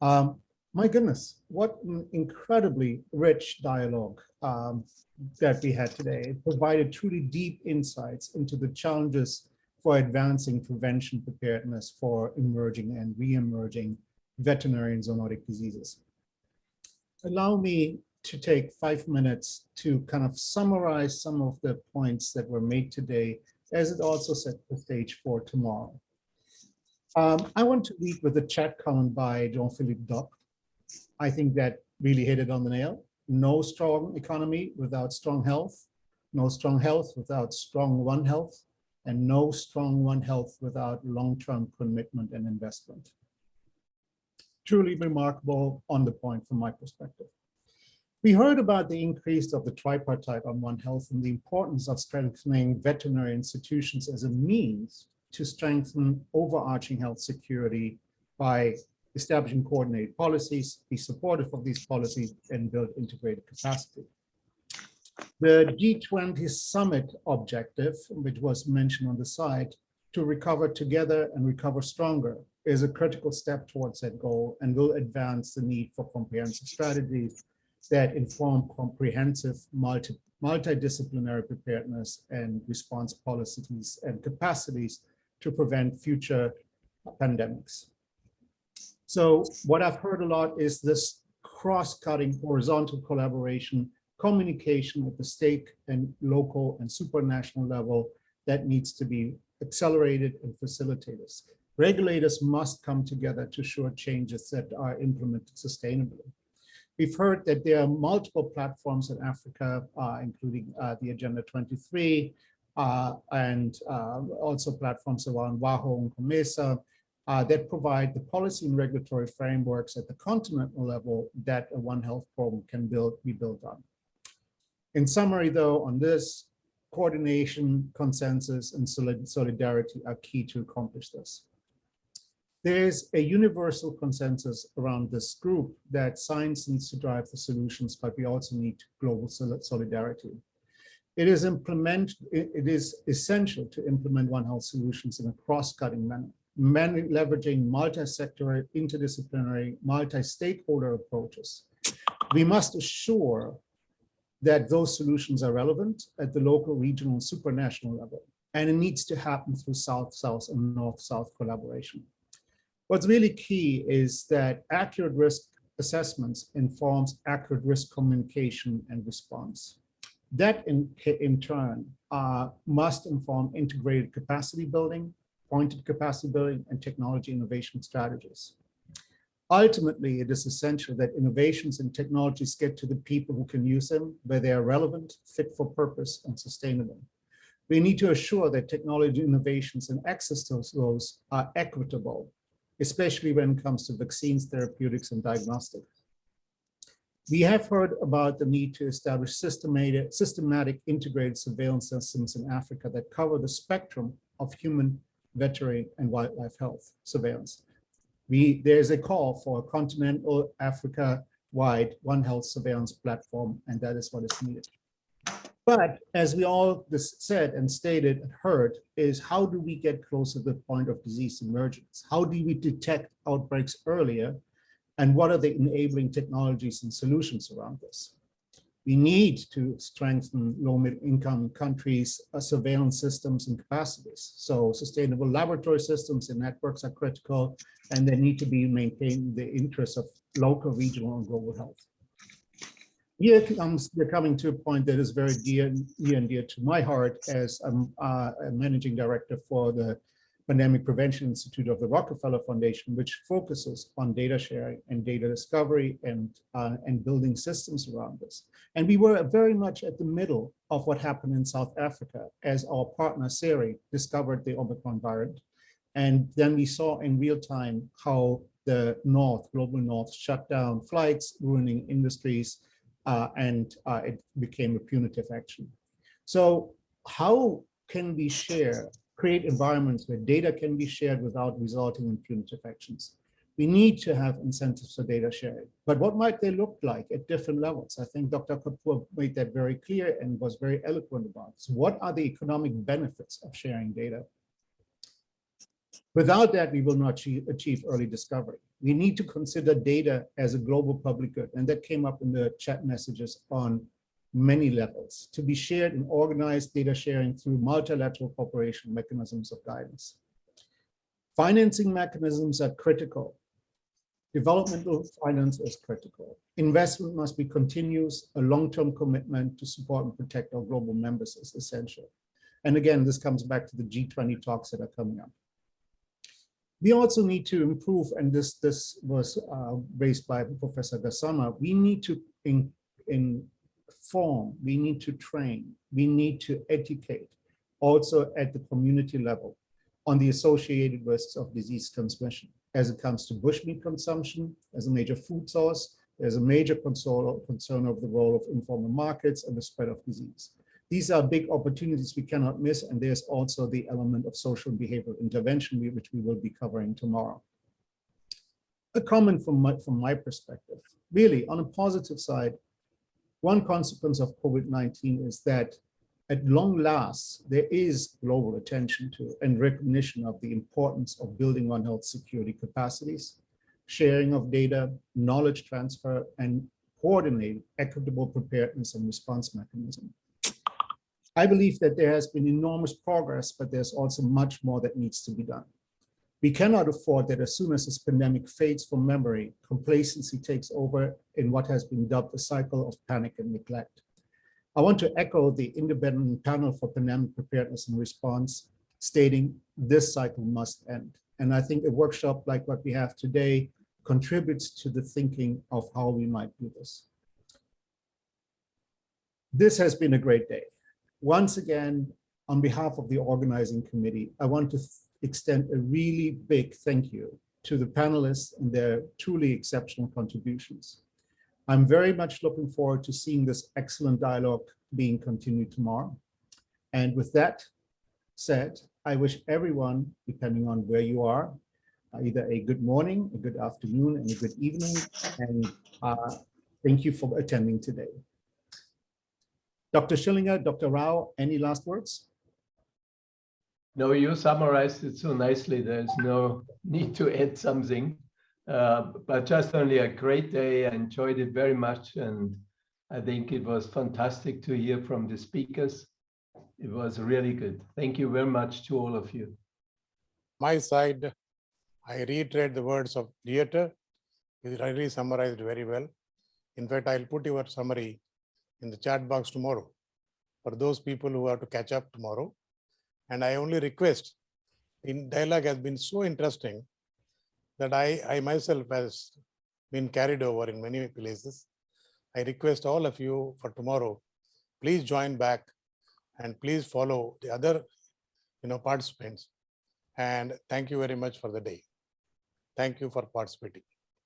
My goodness, what an incredibly rich dialogue that we had today. It provided truly deep insights into the challenges for advancing prevention preparedness for emerging and re-emerging veterinary and zoonotic diseases. Allow me to take 5 minutes to kind of summarize some of the points that were made today, as it also set the stage for tomorrow. I want to lead with a chat comment by Jean-Philippe Doc. I think that really hit it on the nail. No strong economy without strong health, no strong health without strong One Health, and no strong One Health without long-term commitment and investment. Truly remarkable on the point from my perspective. We heard about the increase of the tripartite on One Health and the importance of strengthening veterinary institutions as a means to strengthen overarching health security by establishing coordinated policies, be supportive of these policies, and build integrated capacity. The G20 summit objective, which was mentioned on the side, to recover together and recover stronger, is a critical step towards that goal and will advance the need for comprehensive strategies that inform comprehensive multidisciplinary preparedness and response policies and capacities to prevent future pandemics. So what I've heard a lot is this cross-cutting horizontal collaboration, communication at the state and local and supranational level that needs to be accelerated and facilitated. Regulators must come together to ensure changes that are implemented sustainably. We've heard that there are multiple platforms in Africa, including the Agenda 23, and also platforms around WAHO and COMESA that provide the policy and regulatory frameworks at the continental level that a One Health program can be built on. In summary, though, on this, coordination, consensus, and solidarity are key to accomplish this. There's a universal consensus around this group that science needs to drive the solutions, but we also need global solidarity. It is essential to implement One Health solutions in a cross-cutting manner, leveraging multi-sectoral, interdisciplinary, multi-stakeholder approaches. We must assure that those solutions are relevant at the local, regional, and supranational level, and it needs to happen through South-South and North-South collaboration. What's really key is that accurate risk assessments informs accurate risk communication and response. That in turn must inform integrated capacity building, pointed capacity building, and technology innovation strategies. Ultimately, it is essential that innovations and technologies get to the people who can use them, where they are relevant, fit for purpose, and sustainable. We need to assure that technology innovations and access to those are equitable, especially when it comes to vaccines, therapeutics, and diagnostics. We have heard about the need to establish systematic integrated surveillance systems in Africa that cover the spectrum of human, veterinary, and wildlife health surveillance. There's a call for a continental Africa-wide One Health surveillance platform, and that is what is needed. But as we all said and stated and heard, is how do we get closer to the point of disease emergence? How do we detect outbreaks earlier? And what are the enabling technologies and solutions around this? We need to strengthen low-income countries' surveillance systems and capacities. So sustainable laboratory systems and networks are critical, and they need to be maintained in the interests of local, regional, and global health. Here we're coming to a point that is very near and dear to my heart as I'm a managing director for the Pandemic Prevention Institute of the Rockefeller Foundation, which focuses on data sharing and data discovery and building systems around this. And we were very much at the middle of what happened in South Africa as our partner, SERI, discovered the Omicron variant. And then we saw in real time how the global North, shut down flights, ruining industries, and it became a punitive action. So how can we create environments where data can be shared without resulting in punitive actions? We need to have incentives for data sharing, but what might they look like at different levels? I think Dr. Kapoor made that very clear and was very eloquent about it. So what are the economic benefits of sharing data? Without that, we will not achieve early discovery. We need to consider data as a global public good. And that came up in the chat messages on many levels, to be shared and organized data sharing through multilateral cooperation mechanisms of guidance. Financing mechanisms are critical. Developmental finance is critical. Investment must be continuous. A long-term commitment to support and protect our global members is essential. And again, this comes back to the G20 talks that are coming up. We also need to improve, and this was raised by Professor Gassama, we need to inform, we need to train, we need to educate, also at the community level, on the associated risks of disease transmission. As it comes to bushmeat consumption, as a major food source, there's a major concern of the role of informal markets and the spread of disease. These are big opportunities we cannot miss, and there's also the element of social and behavioral intervention, which we will be covering tomorrow. A comment from my perspective, really on a positive side, one consequence of COVID-19 is that at long last, there is global attention to and recognition of the importance of building on health security capacities, sharing of data, knowledge transfer, and coordinated equitable preparedness and response mechanism. I believe that there has been enormous progress, but there's also much more that needs to be done. We cannot afford that as soon as this pandemic fades from memory, complacency takes over in what has been dubbed a cycle of panic and neglect. I want to echo the independent panel for pandemic preparedness and response, stating this cycle must end. And I think a workshop like what we have today contributes to the thinking of how we might do this. This has been a great day. Once again, on behalf of the organizing committee, I want to extend a really big thank you to the panelists and their truly exceptional contributions. I'm very much looking forward to seeing this excellent dialogue being continued tomorrow. And with that said, I wish everyone, depending on where you are, either a good morning, a good afternoon, and a good evening. And thank you for attending today. Dr. Schillinger, Dr. Rao, any last words? No, you summarized it so nicely. There's no need to add something, but just only a great day. I enjoyed it very much. And I think it was fantastic to hear from the speakers. It was really good. Thank you very much to all of you. My side, I reiterate the words of Dieter. He really summarized very well. In fact, I'll put your summary in the chat box tomorrow for those people who have to catch up tomorrow. And I only request, in dialogue has been so interesting that I myself has been carried over in many places. I request all of you for tomorrow, please join back and please follow the other participants. And thank you very much for the day. Thank you for participating.